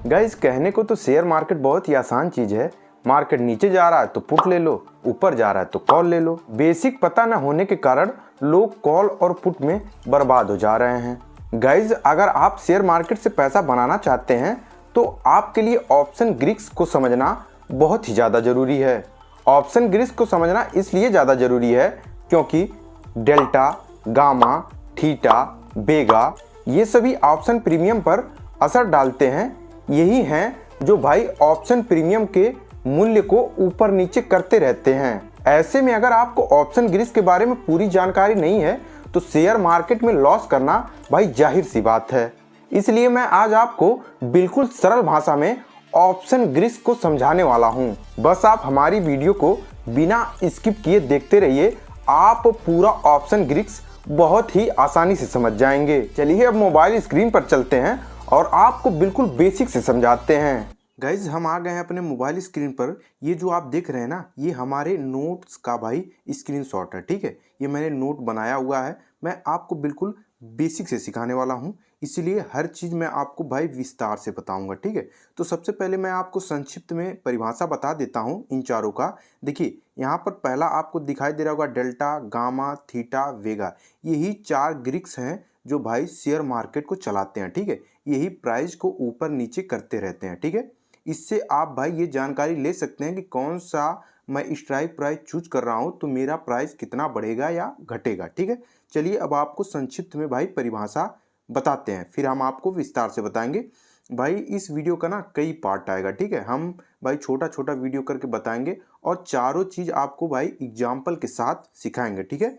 Guys कहने को तो शेयर मार्केट बहुत ही आसान चीज है। मार्केट नीचे जा रहा है तो पुट ले लो, ऊपर जा रहा है तो कॉल ले लो। बेसिक पता न होने के कारण लोग कॉल और पुट में बर्बाद हो जा रहे हैं। गाइज अगर आप शेयर मार्केट से पैसा बनाना चाहते हैं तो आपके लिए ऑप्शन ग्रीक्स को समझना बहुत ही ज़्यादा ज़रूरी है। ऑप्शन ग्रीक्स को समझना इसलिए ज़्यादा ज़रूरी है क्योंकि डेल्टा, गामा, थीटा, बेगा ये सभी ऑप्शन प्रीमियम पर असर डालते हैं। यही हैं जो भाई ऑप्शन प्रीमियम के मूल्य को ऊपर नीचे करते रहते हैं। ऐसे में अगर आपको ऑप्शन ग्रीक्स के बारे में पूरी जानकारी नहीं है तो शेयर मार्केट में लॉस करना भाई जाहिर सी बात है। इसलिए मैं आज आपको बिल्कुल सरल भाषा में ऑप्शन ग्रीक्स को समझाने वाला हूं। बस आप हमारी वीडियो को बिना स्किप किए देखते रहिए, आप पूरा ऑप्शन ग्रीक्स बहुत ही आसानी से समझ जाएंगे। चलिए अब मोबाइल स्क्रीन पर चलते हैं और आपको बिल्कुल बेसिक से समझाते हैं। गाइज हम आ गए हैं अपने मोबाइल स्क्रीन पर। ये जो आप देख रहे हैं ना, ये हमारे नोट्स का भाई स्क्रीनशॉट है। ठीक है, ये मैंने नोट बनाया हुआ है। मैं आपको बिल्कुल बेसिक से सिखाने वाला हूँ, इसलिए हर चीज़ मैं आपको भाई विस्तार से बताऊंगा। ठीक है, तो सबसे पहले मैं आपको संक्षिप्त में परिभाषा बता देता हूँ इन चारों का। देखिए यहाँ पर पहला आपको दिखाई दे रहा होगा डेल्टा, गामा, थीटा, वेगा। यही चार ग्रीक्स हैं जो भाई शेयर मार्केट को चलाते हैं। ठीक है, यही प्राइस को ऊपर नीचे करते रहते हैं। ठीक है, इससे आप भाई ये जानकारी ले सकते हैं कि कौन सा मैं स्ट्राइक प्राइस चूज कर रहा हूँ तो मेरा प्राइस कितना बढ़ेगा या घटेगा। ठीक है, चलिए अब आपको संक्षिप्त में भाई परिभाषा बताते हैं, फिर हम आपको विस्तार से बताएंगे। भाई इस वीडियो का ना कई पार्ट आएगा। ठीक है, हम भाई छोटा छोटा वीडियो करके बताएंगे और चारों चीज़ आपको भाई एग्जाम्पल के साथ सिखाएंगे। ठीक है,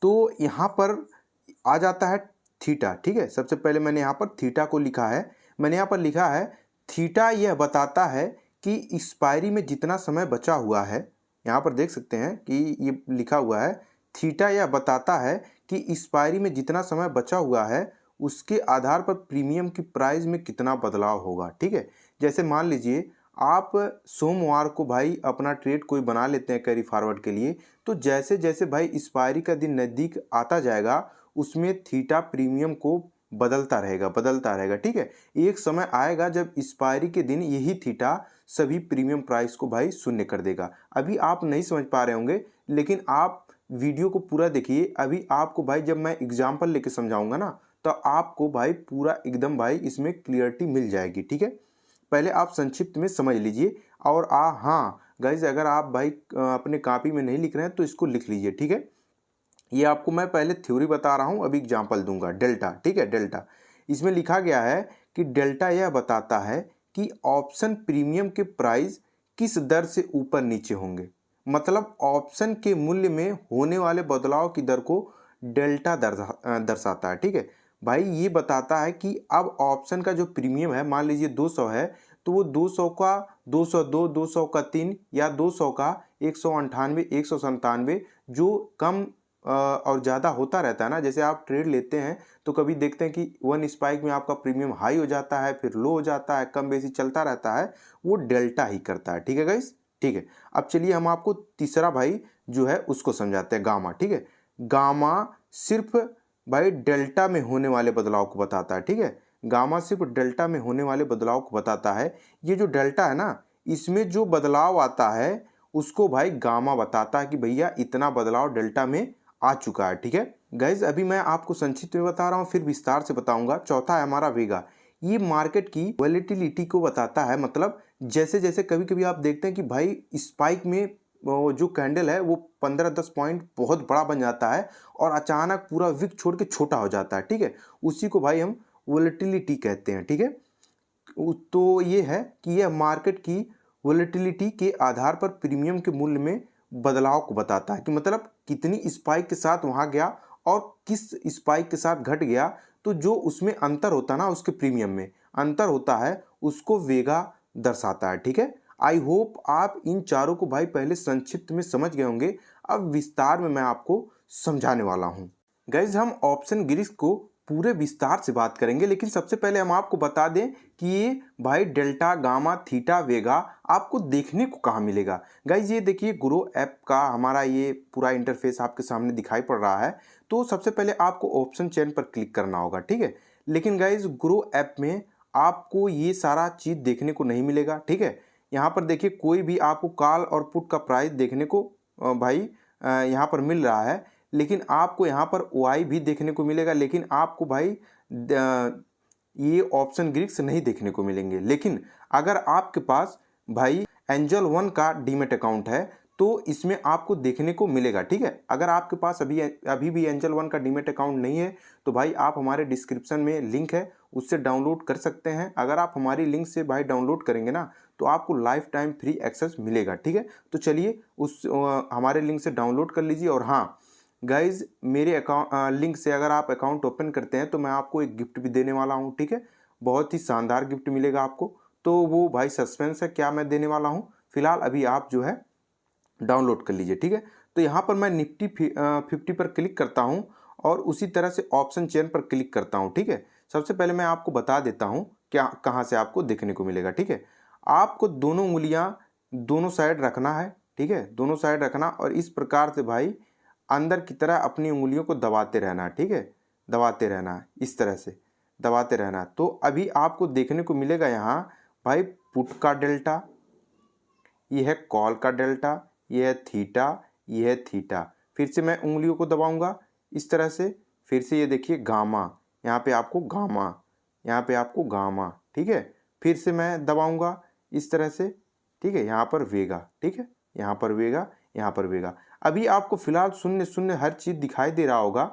तो यहाँ पर आ जाता है थीटा। ठीक है, सबसे पहले मैंने यहाँ पर थीटा को लिखा है। मैंने यहाँ पर लिखा है थीटा यह बताता है कि एक्सपायरी में जितना समय बचा हुआ है। यहाँ पर देख सकते हैं कि ये लिखा हुआ है थीटा यह बताता है कि एक्सपायरी में जितना समय बचा हुआ है उसके आधार पर प्रीमियम की प्राइस में कितना बदलाव होगा। ठीक है, जैसे मान लीजिए आप सोमवार को भाई अपना ट्रेड कोई बना लेते हैं कैरी फॉरवर्ड के लिए, तो जैसे जैसे भाई एक्सपायरी का दिन नज़दीक आता जाएगा उसमें थीटा प्रीमियम को बदलता रहेगा। ठीक है, एक समय आएगा जब एक्सपायरी के दिन यही थीटा सभी प्रीमियम प्राइस को भाई शून्य कर देगा। अभी आप नहीं समझ पा रहे होंगे, लेकिन आप वीडियो को पूरा देखिए। अभी आपको भाई जब मैं एग्जाम्पल लेके समझाऊंगा ना तो आपको भाई पूरा एकदम भाई इसमें क्लियरिटी मिल जाएगी। ठीक है, पहले आप संक्षिप्त में समझ लीजिए। और हाँ गाइज अगर आप भाई अपने कॉपी में नहीं लिख रहे हैं तो इसको लिख लीजिए। ठीक है, ये आपको मैं पहले थ्योरी बता रहा हूँ, अभी एग्जाम्पल दूंगा। डेल्टा, ठीक है, डेल्टा इसमें लिखा गया है कि डेल्टा यह बताता है कि ऑप्शन प्रीमियम के प्राइस किस दर से ऊपर नीचे होंगे। मतलब ऑप्शन के मूल्य में होने वाले बदलाव की दर को डेल्टा दर्शाता है। ठीक है भाई, ये बताता है कि अब ऑप्शन का जो प्रीमियम है, मान लीजिए 200 है तो वो 200 का 202, 200 का 3 या 200 का 198, 197 जो कम और ज़्यादा होता रहता है ना। जैसे आप ट्रेड लेते हैं तो कभी देखते हैं कि वन स्पाइक में आपका प्रीमियम हाई हो जाता है, फिर लो हो जाता है, कम बेसी चलता रहता है, वो डेल्टा ही करता है। ठीक है गाइस, ठीक है। अब चलिए हम आपको तीसरा भाई जो है उसको समझाते हैं, गामा। ठीक है, गामा सिर्फ भाई डेल्टा में होने वाले बदलाव को बताता है। ठीक है, गामा सिर्फ डेल्टा में होने वाले बदलाव को बताता है। ये जो डेल्टा है ना, इसमें जो बदलाव आता है उसको भाई गामा बताता है कि भैया इतना बदलाव डेल्टा में आ चुका है। ठीक है गाइज, अभी मैं आपको संक्षिप्त में बता रहा हूँ, फिर विस्तार से बताऊंगा। चौथा है हमारा वेगा। ये मार्केट की वॉलेटिलिटी को बताता है। मतलब जैसे जैसे कभी कभी आप देखते हैं कि भाई स्पाइक में जो कैंडल है वो 15-10 पॉइंट बहुत बड़ा बन जाता है और अचानक पूरा विक छोड़ के छोटा हो जाता है। ठीक है, उसी को भाई हम वॉलेटिलिटी कहते हैं। ठीक है, तो ये है कि यह मार्केट की वॉलेटिलिटी के आधार पर प्रीमियम के मूल्य में बदलाव को बताता है कि मतलब कितनी स्पाइक के साथ वहां गया और किस स्पाइक के साथ घट गया, तो जो उसमें अंतर होता है ना, उसके प्रीमियम में अंतर होता है, उसको वेगा दर्शाता है। ठीक है, आई होप आप इन चारों को भाई पहले संक्षिप्त में समझ गए होंगे। अब विस्तार में मैं आपको समझाने वाला हूं। गाइज, हम ऑप्शन ग्रीक्स को पूरे विस्तार से बात करेंगे, लेकिन सबसे पहले हम आपको बता दें कि ये भाई डेल्टा, गामा, थीटा, वेगा आपको देखने को कहाँ मिलेगा। गाइज ये देखिए, ग्रो ऐप का हमारा ये पूरा इंटरफेस आपके सामने दिखाई पड़ रहा है। तो सबसे पहले आपको ऑप्शन चेन पर क्लिक करना होगा। ठीक है, लेकिन गाइज ग्रो ऐप में आपको ये सारा चीज़ देखने को नहीं मिलेगा। ठीक है, यहाँ पर देखिए कोई भी आपको कॉल और पुट का प्राइस देखने को भाई यहाँ पर मिल रहा है, लेकिन आपको यहाँ पर वाई भी देखने को मिलेगा, लेकिन आपको भाई ये ऑप्शन ग्रीक्स नहीं देखने को मिलेंगे। लेकिन अगर आपके पास भाई एंजल वन का डीमेट अकाउंट है तो इसमें आपको देखने को मिलेगा। ठीक है, अगर आपके पास अभी भी एंजल वन का डीमेट अकाउंट नहीं है तो भाई आप हमारे डिस्क्रिप्शन में लिंक है, उससे डाउनलोड कर सकते हैं। अगर आप हमारी लिंक से भाई डाउनलोड करेंगे ना तो आपको लाइफ टाइम फ्री एक्सेस मिलेगा। ठीक है, तो चलिए उस हमारे लिंक से डाउनलोड कर लीजिए। और हाँ गाइज, मेरे अकाउंट लिंक से अगर आप अकाउंट ओपन करते हैं तो मैं आपको एक गिफ्ट भी देने वाला हूँ। ठीक है, बहुत ही शानदार गिफ्ट मिलेगा आपको, तो वो भाई सस्पेंस है क्या मैं देने वाला हूँ। फिलहाल अभी आप जो है डाउनलोड कर लीजिए। ठीक है, तो यहाँ पर मैं निफ्टी 50 पर क्लिक करता हूँ और उसी तरह से ऑप्शन चेन पर क्लिक करता हूँ। ठीक है, सबसे पहले मैं आपको बता देता हूँ क्या कहाँ से आपको देखने को मिलेगा। ठीक है, आपको दोनों उंगलियाँ दोनों साइड रखना है। ठीक है, दोनों साइड रखना और इस प्रकार से भाई अंदर की तरह अपनी उंगलियों को दबाते रहना है। ठीक है, दबाते रहना है, इस तरह से दबाते रहना है। तो अभी आपको देखने को मिलेगा यहाँ भाई पुट का डेल्टा, ये है कॉल का डेल्टा, ये है थीटा, ये है थीटा। फिर से मैं उंगलियों को दबाऊंगा इस तरह से, फिर से ये देखिए गामा, यहाँ पे आपको गामा, यहाँ पे आपको गामा। ठीक है, फिर से मैं दबाऊंगा इस तरह से। ठीक है, यहाँ पर वेगा। ठीक है, यहाँ पर वेगा, यहाँ पर वेगा। अभी आपको फिलहाल शून्य शून्य हर चीज़ दिखाई दे रहा होगा।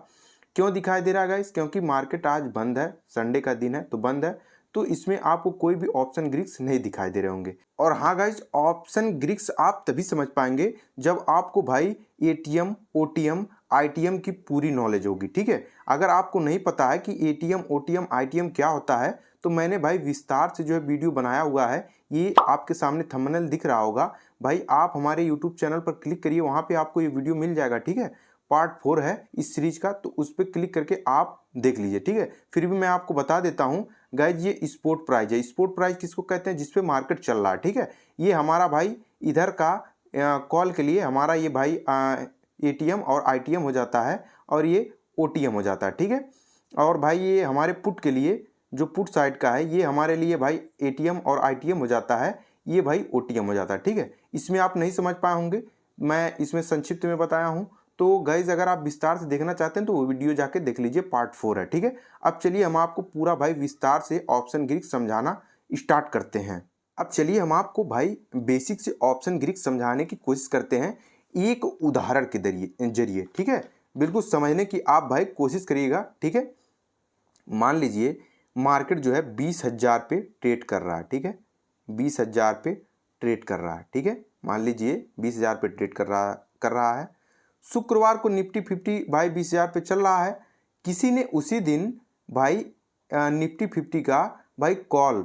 क्यों दिखाई दे रहा है गाइस? क्योंकि मार्केट आज बंद है, संडे का दिन है तो बंद है, तो इसमें आपको कोई भी ऑप्शन ग्रीक्स नहीं दिखाई दे रहे होंगे। और हाँ गाइस, ऑप्शन ग्रीक्स आप तभी समझ पाएंगे जब आपको भाई एटीएम, ओटीएम, आईटीएम की पूरी नॉलेज होगी। ठीक है, अगर आपको नहीं पता है कि एटीएम, ओटीएम, आईटीएम क्या होता है तो मैंने भाई विस्तार से जो है वीडियो बनाया हुआ है, ये आपके सामने थंबनेल दिख रहा होगा। भाई आप हमारे यूट्यूब चैनल पर क्लिक करिए, वहाँ पे आपको ये वीडियो मिल जाएगा। ठीक है, पार्ट 4 है इस सीरीज का, तो उस पर क्लिक करके आप देख लीजिए। ठीक है, फिर भी मैं आपको बता देता हूँ गाइज, ये स्पोर्ट प्राइस है। स्पोर्ट प्राइस किसको कहते हैं? जिसपे मार्केट चल रहा है। ठीक है, ये हमारा भाई इधर का कॉल के लिए हमारा ये भाई एटीएम और आईटीएम हो जाता है और ये ओटीएम हो जाता है। ठीक है, और भाई ये हमारे पुट के लिए जो पुट साइड का है ये हमारे लिए भाई एटीएम और आईटीएम हो जाता है, ये भाई ओटीएम हो जाता है। ठीक है, इसमें आप नहीं समझ पाए होंगे, मैं इसमें संक्षिप्त में बताया हूँ। तो गाइज अगर आप विस्तार से देखना चाहते हैं तो वो वीडियो जाके देख लीजिए, पार्ट 4 है। ठीक है, अब चलिए हम आपको पूरा भाई विस्तार से ऑप्शन ग्रीक्स समझाना स्टार्ट करते हैं। अब चलिए हम आपको भाई बेसिक से ऑप्शन ग्रीक्स समझाने की कोशिश करते हैं एक उदाहरण के जरिए। ठीक है, बिल्कुल समझने की आप भाई कोशिश करिएगा। ठीक है, मान लीजिए मार्केट जो है 20,000 पे ट्रेड कर रहा है। ठीक है, 20,000 पे ट्रेड कर रहा है। ठीक है, मान लीजिए 20,000 पे ट्रेड कर रहा है। शुक्रवार को निफ्टी 50 भाई 20,000 पे चल रहा है। किसी ने उसी दिन भाई निफ्टी 50 का भाई कॉल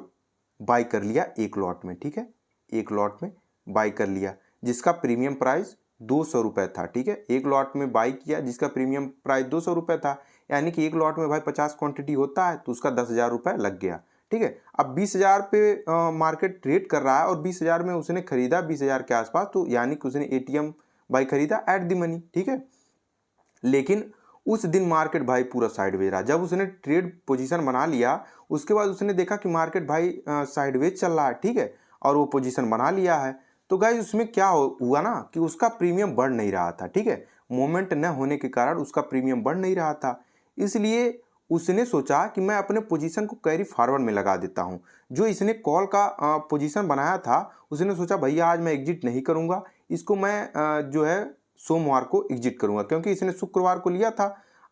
बाई कर लिया एक लॉट में। ठीक है, एक लॉट में बाई कर लिया जिसका प्रीमियम प्राइस 200 रुपये था। ठीक है, एक लॉट में बाई किया जिसका प्रीमियम प्राइस 200 रुपये था, यानी कि एक लॉट में भाई 50 क्वांटिटी होता है तो उसका 10,000 रुपये लग गया। ठीक है, अब 20,000 पे मार्केट ट्रेड कर रहा है और 20,000 में उसने खरीदा 20,000 के आसपास, तो यानी कि उसने एटीएम भाई खरीदा एट दी मनी। ठीक है, लेकिन उस दिन मार्केट भाई पूरा साइडवेज रहा। जब उसने ट्रेड पोजीशन बना लिया उसके बाद उसने देखा कि मार्केट भाई साइडवेज चल रहा है। ठीक है, और वो पोजीशन बना लिया है, तो गाइस उसमें क्या हुआ ना कि उसका प्रीमियम बढ़ नहीं रहा था। ठीक है, मोमेंट न होने के कारण उसका प्रीमियम बढ़ नहीं रहा था, इसलिए उसने सोचा कि मैं अपने पोजीशन को कैरी फॉरवर्ड में लगा देता हूं। जो इसने कॉल का पोजीशन बनाया था उसने सोचा भैया आज मैं एग्जिट नहीं करूंगा, इसको मैं जो है सोमवार को एग्जिट करूंगा, क्योंकि इसने शुक्रवार को लिया था।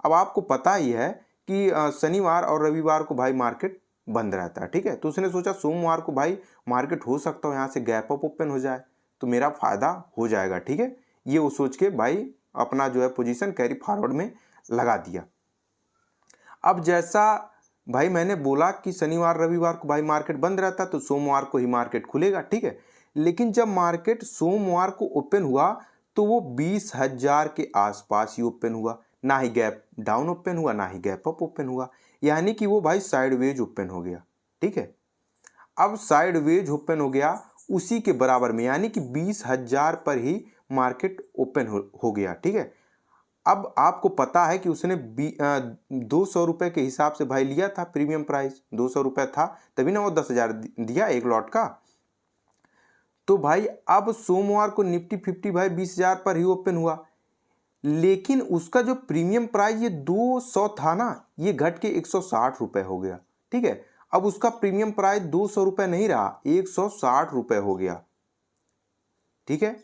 अब आपको पता ही है कि शनिवार और रविवार को भाई मार्केट बंद रहता है। ठीक है, तो उसने सोचा सोमवार को भाई मार्केट हो सकता है यहाँ से गैप अप ओपन हो जाए तो मेरा फायदा हो जाएगा। ठीक है, ये वो सोच के भाई अपना जो है पोजीशन कैरी फॉरवर्ड में लगा दिया। अब जैसा भाई मैंने बोला कि शनिवार रविवार को भाई मार्केट बंद रहता तो सोमवार को ही मार्केट खुलेगा। ठीक है, लेकिन जब मार्केट सोमवार को ओपन हुआ तो वो 20,000 के आसपास ही ओपन हुआ, ना ही गैप डाउन ओपन हुआ ना ही गैप अप ओपन हुआ, यानी कि वो भाई साइडवेज ओपन हो गया। ठीक है, अब साइडवेज ओपन हो गया उसी के बराबर में, यानी कि 20,000 पर ही मार्केट ओपन हो गया। ठीक है, अब आपको पता है कि उसने 200 रुपये के हिसाब से भाई लिया था, प्रीमियम प्राइस 200 रुपये था, तभी ना वो 10,000 दिया एक लॉट का। तो भाई अब सोमवार को निफ्टी 50 भाई 20,000 पर ही ओपन हुआ, लेकिन उसका जो प्रीमियम प्राइस ये 200 था ना, ये घट के 160 रुपये हो गया। ठीक है, अब उसका प्रीमियम प्राइस 200 रुपये नहीं रहा, 160 रुपये हो गया। ठीक है,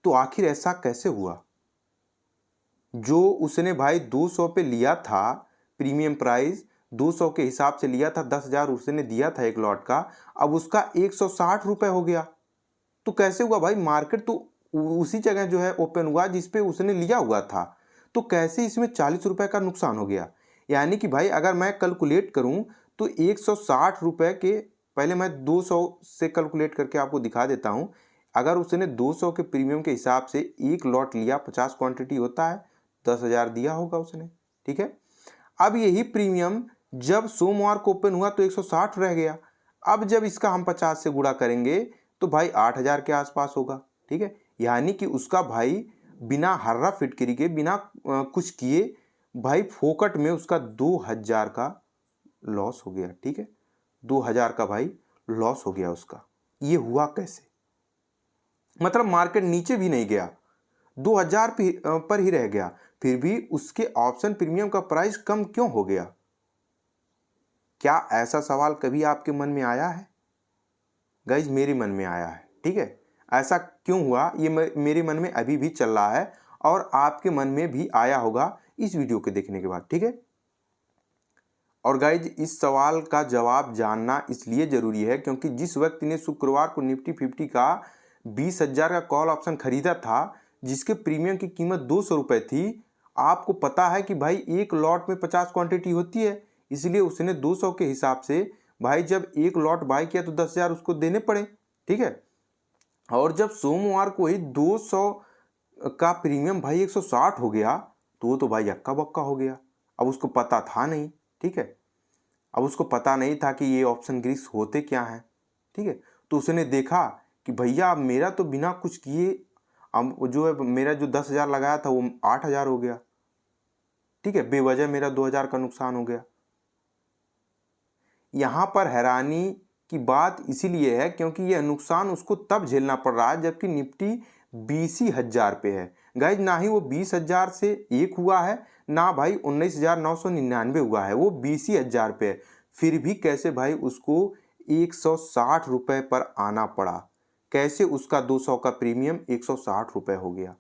तो आखिर ऐसा कैसे हुआ? जो उसने भाई 200 पे लिया था, प्रीमियम प्राइस 200 के हिसाब से लिया था, 10,000 उसने दिया था एक लॉट का, अब उसका 160 रुपये हो गया। तो कैसे हुआ भाई? मार्केट तो उसी जगह जो है ओपन हुआ जिस पे उसने लिया हुआ था, तो कैसे इसमें 40 रुपये का नुकसान हो गया? यानी कि भाई अगर मैं कैलकुलेट करूं तो 160 रुपये के, पहले मैं 200 से कैलकुलेट करके आपको दिखा देता हूं। अगर उसने 200 के प्रीमियम के हिसाब से एक लॉट लिया, 50 क्वांटिटी होता है, 10,000 दिया होगा उसने। ठीक है, अब यही प्रीमियम जब सोमवार को ओपन हुआ तो 160 रह गया। अब जब इसका हम 50 से गुणा करेंगे तो भाई 8,000 के आसपास होगा। ठीक है, यानी कि उसका भाई बिना हर्रा फिटकरी के, बिना कुछ किए भाई फोकट में उसका 2,000 का लॉस हो गया। ठीक है, 2,000 का भाई लॉस हो गया उसका। ये हुआ कैसे? मतलब मार्केट नीचे भी नहीं गया, 2,000 पर ही रह गया, फिर भी उसके ऑप्शन प्रीमियम का प्राइस कम क्यों हो गया? क्या ऐसा सवाल कभी आपके मन में आया है? गाइज मेरे मन में आया है। ठीक है, ऐसा क्यों हुआ ये मेरे मन में अभी भी चल रहा है, और आपके मन में भी आया होगा इस वीडियो के देखने के बाद। ठीक है, और गाइज इस सवाल का जवाब जानना इसलिए जरूरी है क्योंकि जिस व्यक्ति ने शुक्रवार को निफ्टी 50 का 20,000 का कॉल ऑप्शन खरीदा था, जिसके प्रीमियम की कीमत 200 रुपये थी, आपको पता है कि भाई एक लॉट में 50 क्वांटिटी होती है, इसलिए उसने 200 के हिसाब से भाई जब एक लॉट बाय किया तो 10,000 उसको देने पड़े। ठीक है, और जब सोमवार को ही 200 का प्रीमियम भाई 160 हो गया तो वो तो भाई अक्का बक्का हो गया। अब उसको पता था नहीं। ठीक है, अब उसको पता नहीं था कि ये ऑप्शन ग्रीस होते क्या हैं। ठीक है, तो उसने देखा कि भैया मेरा तो बिना कुछ किए अब जो है मेरा जो 10,000 लगाया था वो 8,000 हो गया। ठीक है, बेवजह मेरा 2,000 का नुकसान हो गया। यहां पर हैरानी की बात इसीलिए है क्योंकि यह नुकसान उसको तब झेलना पड़ रहा है जबकि निफ्टी 20,000 पे है। गाइज ना ही वो 20,000 से एक हुआ है, ना भाई 19,999 हुआ है, वो 20,000 पे है। फिर भी कैसे भाई उसको 160 रुपये पर आना पड़ा? कैसे उसका 200 का प्रीमियम 160 रुपये हो गया?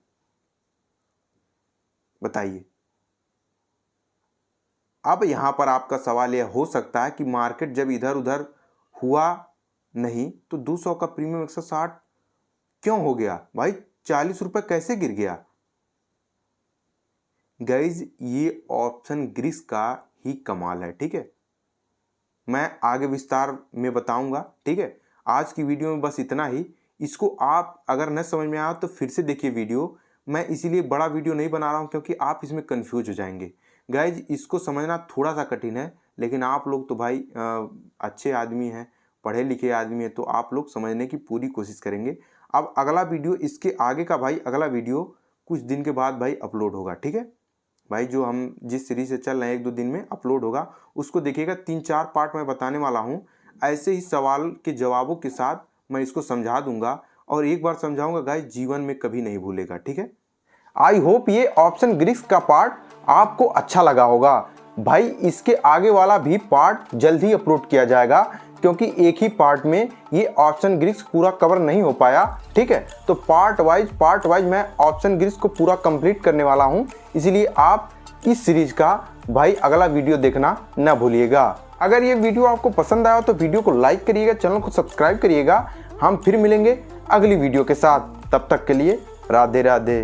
बताइए। अब यहां पर आपका सवाल यह हो सकता है कि मार्केट जब इधर उधर हुआ नहीं तो 200 का प्रीमियम 160 क्यों हो गया? भाई 40 रुपये कैसे गिर गया? गाइज ये ऑप्शन ग्रीस का ही कमाल है। ठीक है, मैं आगे विस्तार में बताऊंगा। ठीक है, आज की वीडियो में बस इतना ही। इसको आप अगर न समझ में आया तो फिर से देखिए वीडियो। मैं इसीलिए बड़ा वीडियो नहीं बना रहा हूं क्योंकि आप इसमें कंफ्यूज हो जाएंगे। गाइज इसको समझना थोड़ा सा कठिन है, लेकिन आप लोग तो भाई अच्छे आदमी हैं, पढ़े लिखे आदमी हैं, तो आप लोग समझने की पूरी कोशिश करेंगे। अब अगला वीडियो, इसके आगे का भाई अगला वीडियो कुछ दिन के बाद भाई अपलोड होगा। ठीक है भाई, जो हम जिस सीरीज से चल रहे हैं 1-2 दिन में अपलोड होगा, उसको देखिएगा। 3-4 पार्ट मैं बताने वाला हूँ। ऐसे ही सवाल के जवाबों के साथ मैं इसको समझा दूंगा, और एक बार समझाऊंगा गाइस, जीवन में कभी नहीं भूलेगा। ठीक है, आई होप ये ऑप्शन ग्रीस का पार्ट आपको अच्छा लगा होगा। भाई इसके आगे वाला भी पार्ट जल्द ही अपलोड किया जाएगा क्योंकि एक ही पार्ट में ये ऑप्शन ग्रीस पूरा कवर नहीं हो पाया। ठीक है, तो पार्ट वाइज मैं ऑप्शन ग्रीस को पूरा कंप्लीट करने वाला हूं, इसलिए आप इस सीरीज का भाई अगला वीडियो देखना न भूलिएगा। अगर ये वीडियो आपको पसंद आया तो वीडियो को लाइक करिएगा, चैनल को सब्सक्राइब करिएगा। हम फिर मिलेंगे अगली वीडियो के साथ, तब तक के लिए राधे राधे।